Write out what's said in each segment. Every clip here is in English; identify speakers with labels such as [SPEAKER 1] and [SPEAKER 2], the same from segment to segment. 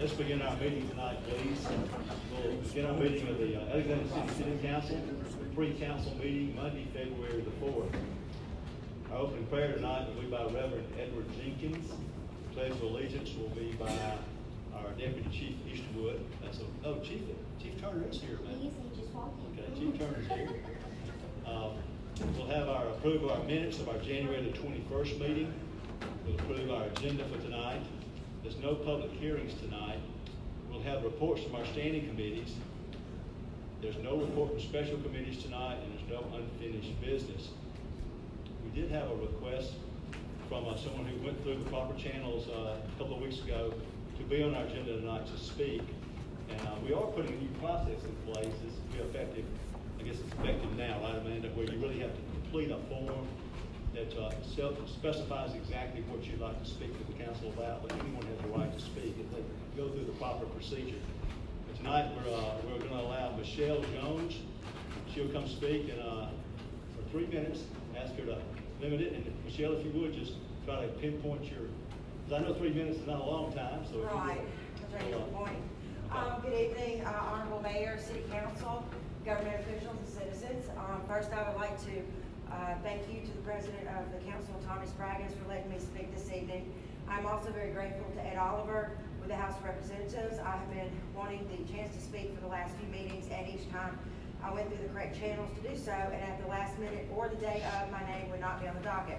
[SPEAKER 1] Let's begin our meeting tonight, please. We'll begin our meeting of the Alexander City Council, pre-council meeting, Monday, February the 4th. Our opening prayer tonight will be by Reverend Edward Jenkins. Pledge of allegiance will be by our Deputy Chief Eastwood. Chief Turner is here, man.
[SPEAKER 2] He just walked in.
[SPEAKER 1] Okay, Chief Turner's here. We'll have our approval of our minutes of our January the 21st meeting. We'll approve our agenda for tonight. There's no public hearings tonight. We'll have reports from our standing committees. There's no report from special committees tonight, and there's no unfinished business. We did have a request from someone who went through the proper channels a couple of weeks ago to be on our agenda tonight to speak. And we are putting a new process in place. This will be effective, I guess it's effective now, right, Amanda, where you really have to complete a form that specifies exactly what you'd like to speak to the council about, but anyone has the right to speak if they go through the proper procedure. But tonight we're going to allow Michelle Jones. She'll come speak and for 3 minutes. Ask her to limit it, and Michelle, if you would, just try to pinpoint your. Because I know 3 minutes is not a long time, so.
[SPEAKER 3] Right, that's right, good point. Good evening, Honorable Mayor, City Council, government officials, and citizens. First, I would like to thank you to the President of the Council, Tommy Spraggins, for letting me speak this evening. I'm also very grateful to Ed Oliver with the House of Representatives. I have been wanting the chance to speak for the last few meetings, and each time I went through the correct channels to do so, and at the last minute or the day of, my name would not be on the docket.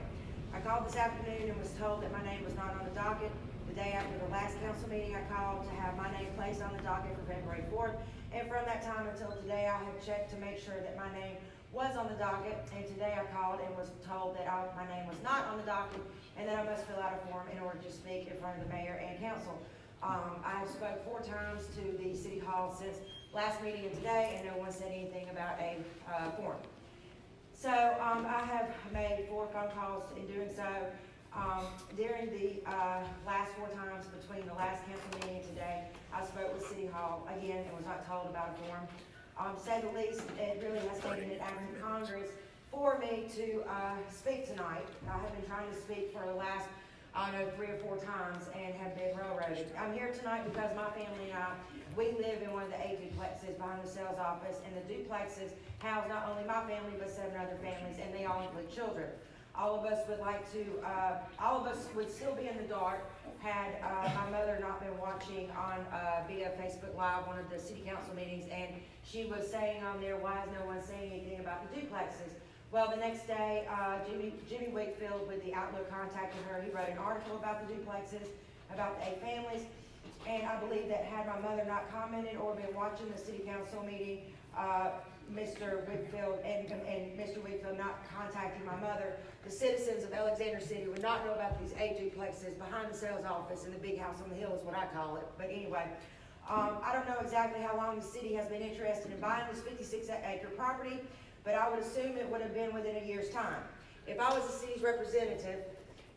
[SPEAKER 3] I called this afternoon and was told that my name was not on the docket. The day after the last council meeting, I called to have my name placed on the docket for February 4th, and from that time until today, I have checked to make sure that my name was on the docket, and today I called and was told that my name was not on the docket, and that I must fill out a form in order to speak in front of the mayor and council. I have spoke 4 times to the City Hall since last meeting and today, and no one said anything about a form. So I have made 4 phone calls in doing so. During the last 4 times between the last council meeting and today, I spoke with City Hall again and was not told about a form. To say the least, it really has taken an act of Congress for me to speak tonight. I have been trying to speak for the last, 3 or 4 times and have been railroaded. I'm here tonight because my family and I, we live in one of the 8 duplexes behind the sales office, and the duplexes house not only my family but 7 other families, and they all include children. All of us would like to, all of us would still be in the dark had my mother not been watching on via Facebook Live one of the city council meetings, and she was saying on there, why is no one saying anything about the duplexes? Well, the next day, Jimmy Wakefield with the Outlook contacted her. He wrote an article about the duplexes, about the 8 families, and I believe that had my mother not commented or been watching the city council meeting, Mr. Wakefield and Mr. Wakefield not contacting my mother, the citizens of Alexander City would not know about these 8 duplexes behind the sales office and the big house on the hill is what I call it. But anyway, I don't know exactly how long the city has been interested in buying this 56-acre property, but I would assume it would have been within a year's time. If I was the city's representative,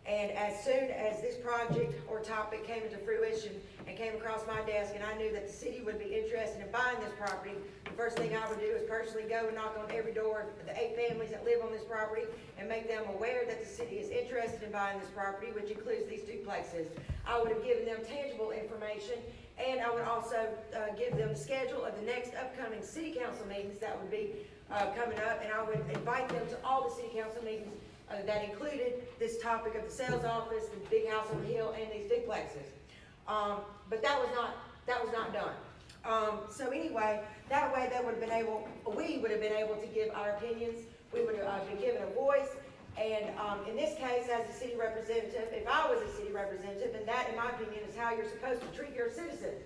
[SPEAKER 3] and as soon as this project or topic came into fruition and came across my desk, and I knew that the city would be interested in buying this property, the first thing I would do is personally go and knock on every door of the 8 families that live on this property and make them aware that the city is interested in buying this property, which includes these duplexes. I would have given them tangible information, and I would also give them the schedule of the next upcoming city council meetings that would be coming up, and I would invite them to all the city council meetings that included this topic of the sales office, the big house on the hill, and these duplexes. But that was not done. So anyway, that way we would have been able to give our opinions. We would have been given a voice. And in this case, as a city representative, if I was a city representative, and that, in my opinion, is how you're supposed to treat your citizens.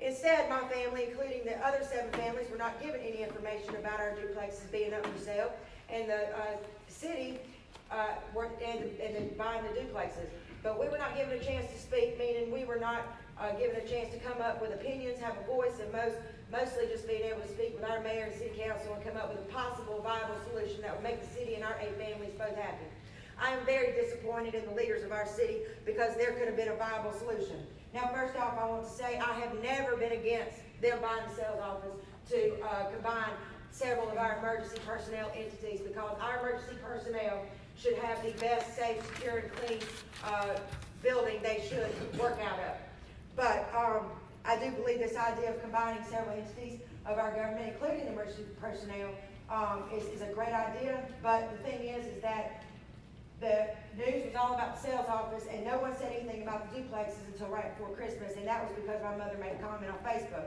[SPEAKER 3] Instead, my family, including the other 7 families, were not given any information about our duplexes being up for sale, and the city and buying the duplexes. But we were not given a chance to speak, meaning we were not given a chance to come up with opinions, have a voice, and mostly just being able to speak with our mayor and city council and come up with a possible viable solution that would make the city and our 8 families both happy. I am very disappointed in the leaders of our city because there could have been a viable solution. Now, first off, I want to say I have never been against them buying the sales office to combine several of our emergency personnel entities, because our emergency personnel should have the best, safe, secure, and clean building they should work out of. But I do believe this idea of combining several entities of our government, including emergency personnel, is a great idea. But the thing is that the news was all about the sales office, and no one said anything about the duplexes until right before Christmas, and that was because my mother made a comment on Facebook.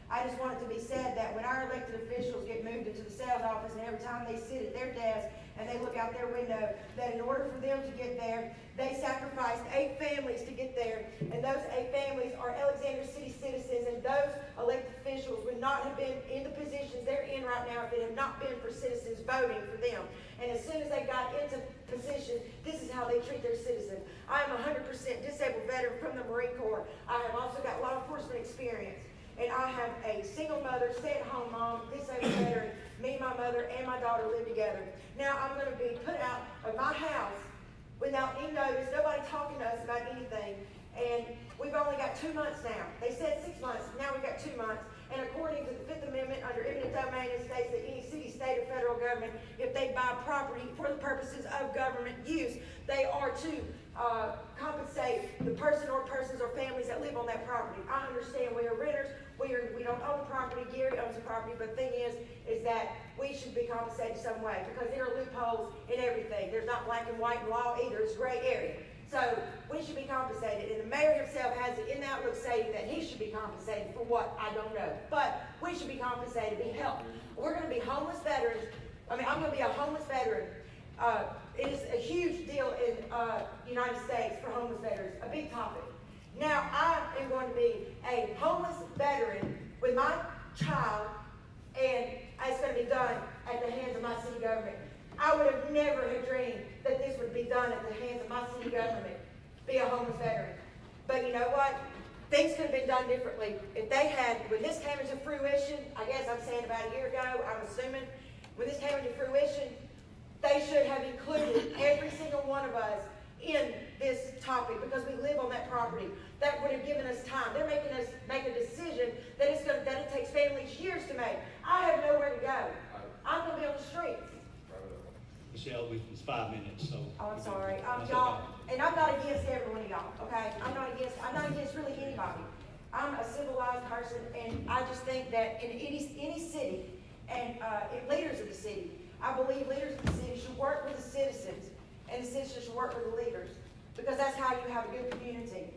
[SPEAKER 3] I just want it to be said that when our elected officials get moved into the sales office, and every time they sit at their desk and they look out their window, that in order for them to get there, they sacrificed 8 families to get there, and those 8 families are Alexander City citizens, and those elected officials would not have been in the positions they're in right now if it had not been for citizens voting for them. And as soon as they got into position, this is how they treat their citizens. I am a 100% disabled veteran from the Marine Corps. I have also got law enforcement experience. And I have a single mother, stay-at-home mom, disabled veteran. Me, my mother, and my daughter live together. Now I'm going to be put out of my house without any notice, nobody talking to us about anything. And we've only got 2 months now. They said 6 months, now we've got 2 months. And according to the 5th Amendment under eminent domain, it states that any city, state, or federal government, if they buy property for the purposes of government use, they are to compensate the person or persons or families that live on that property. I understand we are renters, we don't own property, Gary owns the property, but the thing is that we should be compensated some way because there are loopholes in everything. There's not black and white in law either, it's gray area. So we should be compensated, and the mayor himself has it in the outlook stating that he should be compensated for what, I don't know. But we should be compensated, be helped. We're going to be homeless veterans. I'm going to be a homeless veteran. It is a huge deal in United States for homeless veterans, a big topic. Now I am going to be a homeless veteran with my child, and it's going to be done at the hands of my city government. I would have never have dreamed that this would be done at the hands of my city government, be a homeless veteran. But you know what? Things could have been done differently. If they had, when this came into fruition, I guess I'm saying about a year ago, I'm assuming, when this came into fruition, they should have included every single one of us in this topic because we live on that property. That would have given us time. They're making us make a decision that it takes families years to make. I have nowhere to go. I'm going to be on the streets.
[SPEAKER 1] Michelle, it's 5 minutes, so.
[SPEAKER 3] Oh, I'm sorry.
[SPEAKER 1] That's
[SPEAKER 3] Y'all,
[SPEAKER 1] okay.
[SPEAKER 3] and I'm not against every one of y'all, okay? I'm not against really anybody. I'm a civilized person, and I just think that in any city, and leaders of the city, I believe leaders of the city should work with the citizens, and the citizens should work with the leaders, because that's how you have a good community.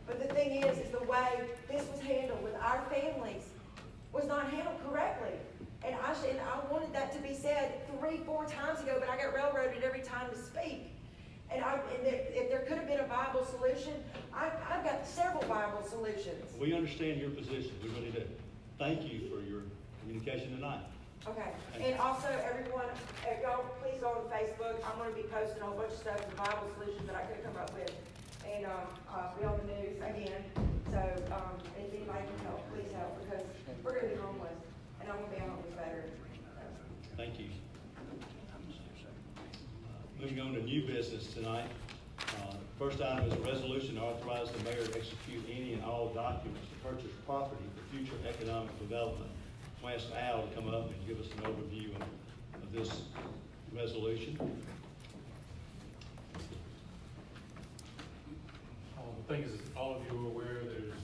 [SPEAKER 3] But the thing is the way this was handled with our families was not handled correctly. And I wanted that to be said 3-4 times ago, but I got railroaded every time to speak. And if there could have been a viable solution, I've got several viable solutions.
[SPEAKER 1] We understand your position. We really do. Thank you for your communication tonight.
[SPEAKER 3] Okay. And also, everyone, y'all please go on Facebook. I'm going to be posting a whole bunch of stuff, the viable solutions that I could come up with. And be on the news again. So if anybody can help, please help, because we're going to be homeless. And I'm going to be a homeless veteran.
[SPEAKER 1] Thank you. Moving on to new business tonight. First item is a resolution to authorize the mayor to execute any and all documents to purchase property for future economic development. I'm going to ask Al to come up and give us an overview of this resolution.
[SPEAKER 2] The thing is, all of you are aware, there's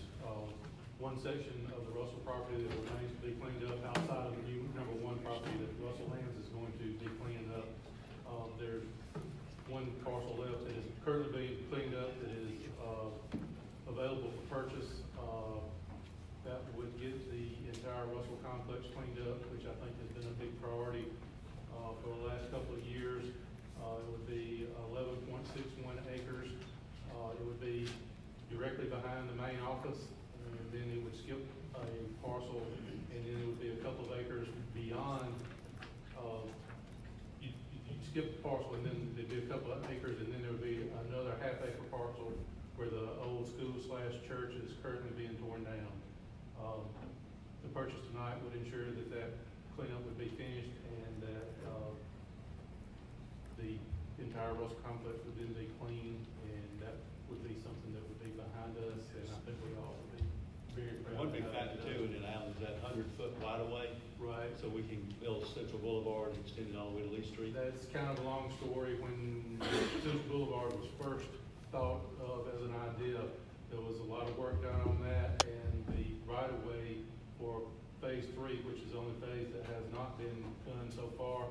[SPEAKER 2] one section of the Russell property that remains to be cleaned up outside of the new number 1 property that Russell Lands is going to be cleaned up. There's one parcel left that is currently being cleaned up that is available for purchase. That would get the entire Russell complex cleaned up, which I think has been a big priority for the last couple of years. It would be 11.61 acres. It would be directly behind the main office, and then it would skip a parcel, and then it would be a couple of acres beyond. You'd skip the parcel, and then there'd be a couple of acres, and then there would be another half-acre parcel where the old school/church is currently being torn down. The purchase tonight would ensure that that cleanup would be finished, and that the entire Russell complex would then be clean, and that would be something that would be behind us, and I think we all would be very proud.
[SPEAKER 1] One big factor too in it, Al, is that 100-foot right of way.
[SPEAKER 2] Right.
[SPEAKER 1] So we can build Central Boulevard and extend it all the way to Lee Street.
[SPEAKER 2] That's kind of a long story. When Central Boulevard was first thought of as an idea, there was a lot of work done on that, and the right 3, which is the only phase that has not been done so far,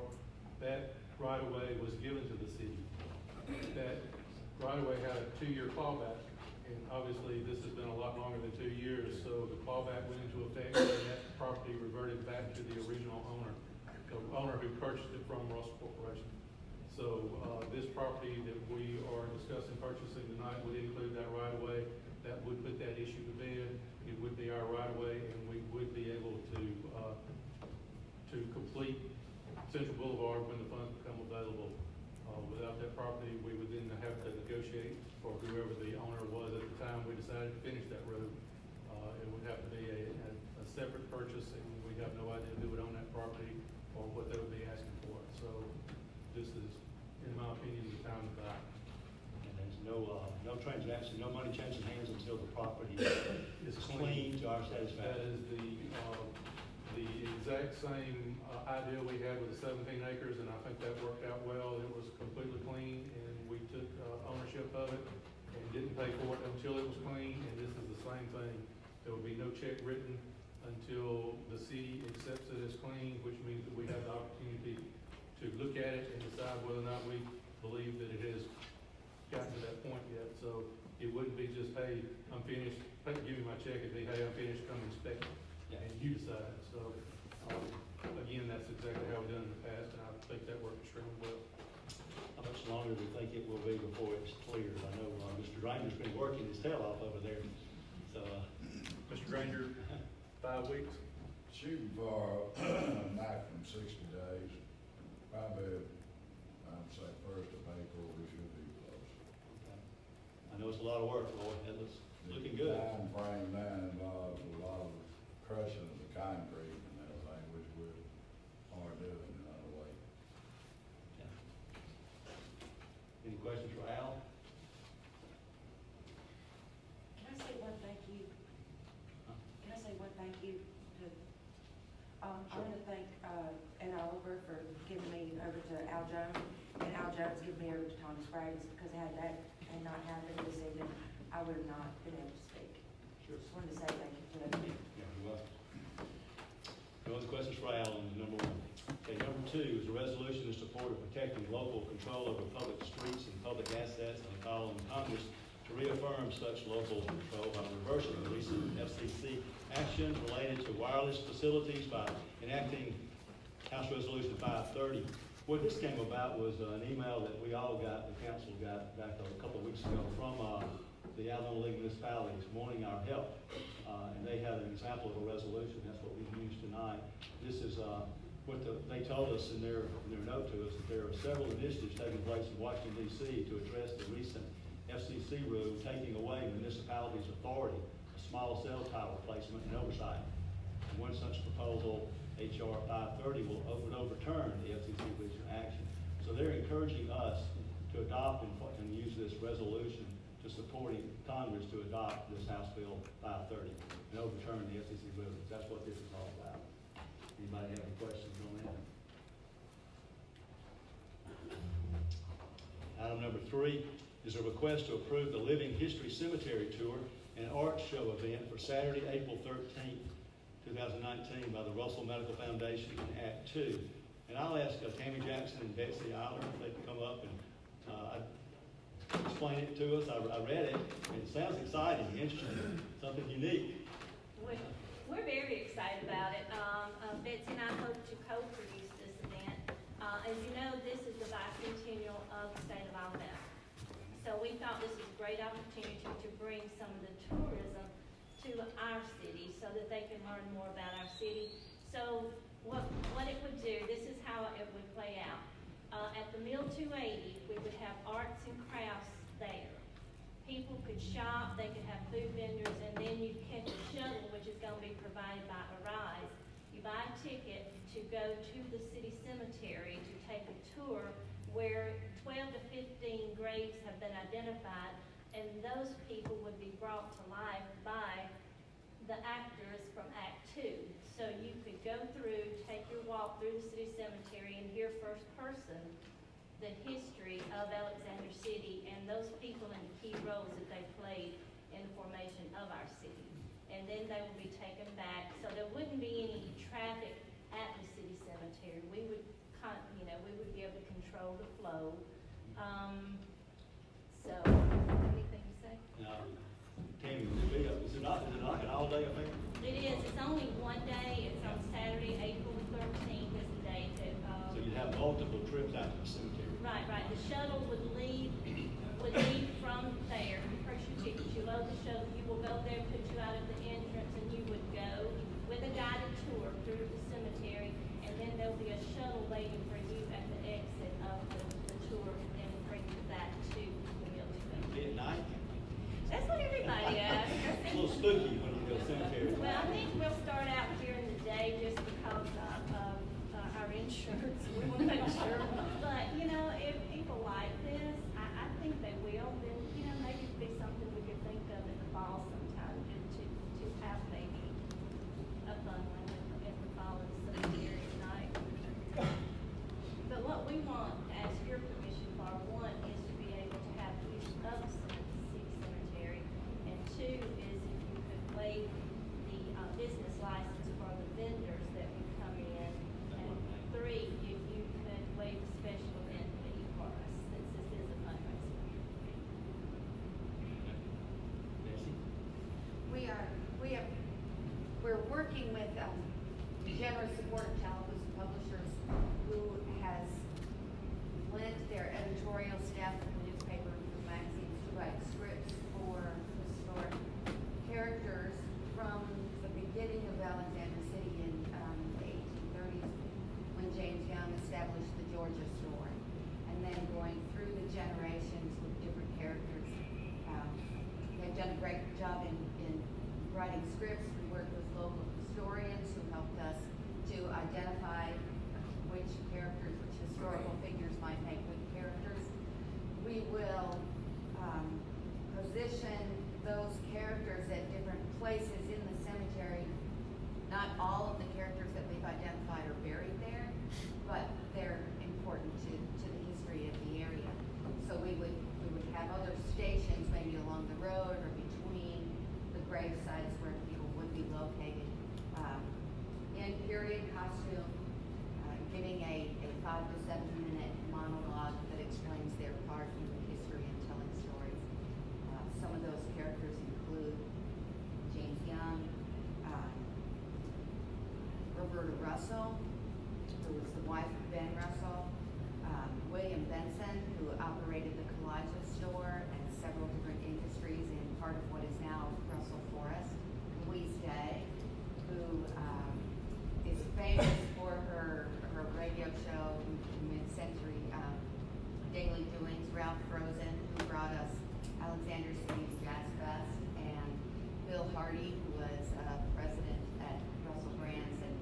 [SPEAKER 2] that right-of-way was given to the city. That right-of-way had a 2-year clawback, and obviously this has been a lot longer than 2 years, so the clawback went into effect, and that property reverted back to the original owner, the owner who purchased it from Russell Corporation. So, this property that we are discussing purchasing tonight would include that right-of-way. That would put that issue to bed. It would be our right-of-way, and we would be able to complete Central Boulevard when the funds become available. Without that property, we would then have to negotiate for whoever the owner was at the time we decided to finish that road. It would have to be a separate purchase, and we have no idea who would own that property or what they would be asking for. So this is, in my opinion, the time to buy.
[SPEAKER 1] And there's no transaction, no money changing hands until the property is clean to our
[SPEAKER 2] That
[SPEAKER 1] satisfaction.
[SPEAKER 2] is the exact same idea we had with the 17 acres, and I think that worked out well. It was completely clean, and we took ownership of it and didn't pay for it until it was clean, and this is the same thing. There will be no check written until the city accepts it as clean, which means that we have the opportunity to look at it and decide whether or not we believe that it has gotten to that point yet. So it wouldn't be just, hey, I'm finished, give me my check. It'd be, hey, I'm finished, come inspect it.
[SPEAKER 1] Yeah.
[SPEAKER 2] And you decide. So, again, that's exactly how we've done it in the past, and I think that worked extremely well.
[SPEAKER 1] How much longer do you think it will be before it's cleared? I know Mr. Granger's been working his tail off over there, so,
[SPEAKER 2] Mr. Granger, 5 weeks?
[SPEAKER 4] Shooting for maximum 60 days, probably, I'd say first of April, we should be close.
[SPEAKER 1] I know it's a lot of work, Lloyd, it looks looking good.
[SPEAKER 4] The time frame now involves a lot of crushing of the concrete and everything, which we are doing another way.
[SPEAKER 1] Yeah. Any questions for Al?
[SPEAKER 3] Can I say one thank you? Can I say one thank you to, I want to thank, Ed Oliver for giving me over to Al Jones, and Al Jones giving me over to Tommy Sprague's, because had that had not happened this evening, I would have not been able to speak.
[SPEAKER 1] Sure.
[SPEAKER 3] Just wanted to say thank you to them.
[SPEAKER 1] Yeah, you're welcome. No other questions for Al on number 1? Okay, number 2 is a resolution in support of protecting local control over public streets and public assets, and call on Congress to reaffirm such local control by reversing the recent FCC action related to wireless facilities by enacting House Resolution 530. What this came about was an email that we all got, the council got back a couple of weeks ago from the Alabama League of Municipalities wanting our help. And they had an example of a resolution. That's what we've used tonight. This is what they told us in their note to us, that there are several initiatives taking place in Washington, D.C. to address the recent FCC rule taking away municipalities' authority for small cell tower placement and oversight. And one such proposal, H.R. 530, would overturn the FCC recent action. So they're encouraging us to adopt and use this resolution to supporting Congress to adopt this House Bill 530 and overturn the FCC rulings. That's what this is all about. Anybody have any questions on that? Item number 3 is a request to approve the Living History Cemetery Tour and art show event for Saturday, April 13th, 2019 by the Russell Medical Foundation and Act 2. And I'll ask Tammy Jackson and Betsy Eiler if they can come up and explain it to us. I read it, and it sounds exciting, interesting, something unique.
[SPEAKER 5] We're very excited about it. Betsy and I hope to co-produce this event. As you know, this is the bicentennial of the state of Alabama. So we thought this was a great opportunity to bring some of the tourism to our city so that they can learn more about our city. So what it would do, this is how it would play out. At the Mill 280, we would have arts and crafts there. People could shop, they could have food vendors, and then you'd catch a shuttle, which is going to be provided by Arise. You buy a ticket to go to the city cemetery to take a tour where 12 to 15 graves have been identified, and those people would be brought to life by the actors from Act 2. So you could go through, take your walk through the city cemetery and hear first person the history of Alexander City and those people and the key roles that they played in the formation of our city. and then they will be taken back. So there wouldn't be any traffic at the city cemetery. We would we would be able to control the flow. So, anything to say?
[SPEAKER 1] Now, Tammy, is it not an all-day affair?
[SPEAKER 5] It is, it's only one day, it's on Saturday, April 13th is the day that,
[SPEAKER 1] So you have multiple trips out to the cemetery?
[SPEAKER 5] right, the shuttle would leave from there, you purchase your tickets, you load the shuttle, you will go there, put you out at the entrance, and you would go with a guided tour through the cemetery, and then there'll be a shuttle waiting for you at the exit of the tour, and then bring you back to the military.
[SPEAKER 1] Be at night?
[SPEAKER 5] That's what everybody asks.
[SPEAKER 1] It's a little spooky when you go to the cemetery.
[SPEAKER 5] Well, I think we'll start out during the day just because of our insurance. We want to make sure. But, if people like this, I think they will. Then, maybe it'd be something we could think of in the fall sometime to have maybe a fun one in the fall in the cemetery at night. But what we want, to ask your permission for, one, is to be able to have use of the city cemetery. And two is if you could waive the business license for the vendors that would come in. And three, if you could waive a special event fee for us, since this is a fundraiser.
[SPEAKER 1] Nancy?
[SPEAKER 6] We're working with Generous Support Television Publishers, who has lent their editorial staff of the newspaper and magazines to write scripts for historic characters from the beginning of Alexander City in the 1830s, when James Young established the Georgia store, and then going through the generations with different characters. They've done a great job in writing scripts. We worked with local historians who helped us to identify which characters, which historical figures might make good characters. We will position those characters at different places in the cemetery. Not all of the characters that we've identified are buried there, but they're important to the history of the area. So we would have other stations maybe along the road or between the grave sites where people would be located. In period costume, giving a 5 to 7 minute monologue that explains their part in the history and telling stories. Some of those characters include James Young, Roberta Russell, who was the wife of Ben Russell, William Benson, who operated the Kalijah store and several different industries in part of what is now Russell Forest, Louise Day, who is famous for her radio show, mid-century Daily Doings, Ralph Rosen, who brought us Alexander City's Jazz Fest, and Bill Hardy, who was president at Russell Brands. And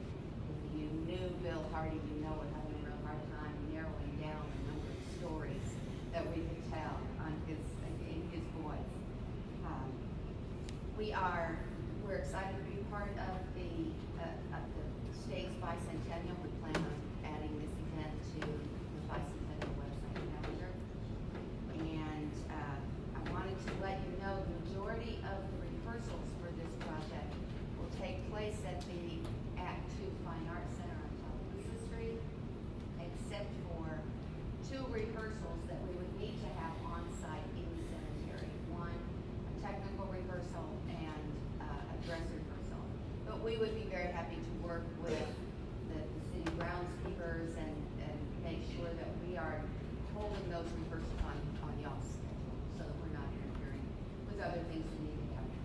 [SPEAKER 6] if you knew Bill Hardy, you know we're having a real hard time narrowing down the number of stories that we could tell in his voice. We're excited to be part of the state's bicentennial. We plan on adding this event to the bicentennial website calendar. And I wanted to let you know the majority of the rehearsals for this project will take place at the Act II Fine Arts Center on Tallapoosa Street, except for 2 rehearsals that we would need to have on site in the cemetery. One, a technical rehearsal, and a dress rehearsal. But we would be very happy to work with the city groundskeepers and make sure that we are holding those rehearsals on y'all's schedule, so that we're not interfering with other things that need to happen.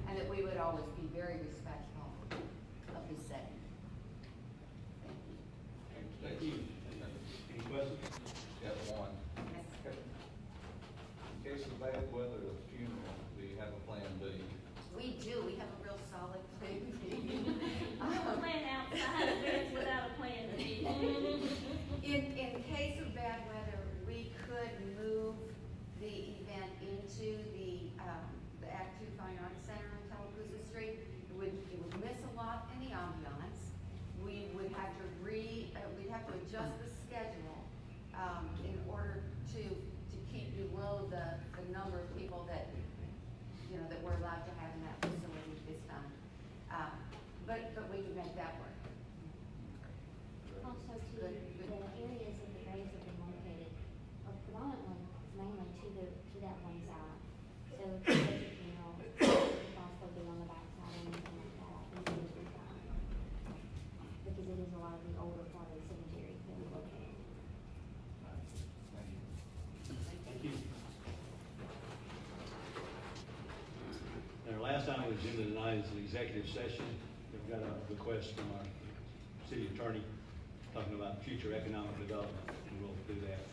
[SPEAKER 6] And that we would always be very respectful of the setting.
[SPEAKER 1] Thank
[SPEAKER 6] Thank you.
[SPEAKER 1] you. Any questions?
[SPEAKER 7] Got one.
[SPEAKER 6] Yes.
[SPEAKER 7] In case of bad weather at the funeral, do you have a plan B?
[SPEAKER 6] We do. We have a real solid plan.
[SPEAKER 5] We have a plan outside of this without a plan B.
[SPEAKER 6] In case of bad weather, we could move the event into the Act II Fine Arts Center on Tallapoosa Street.
[SPEAKER 1] last item on the agenda tonight is an executive session. We've got a request from our city attorney talking about future economic development, and we'll do that.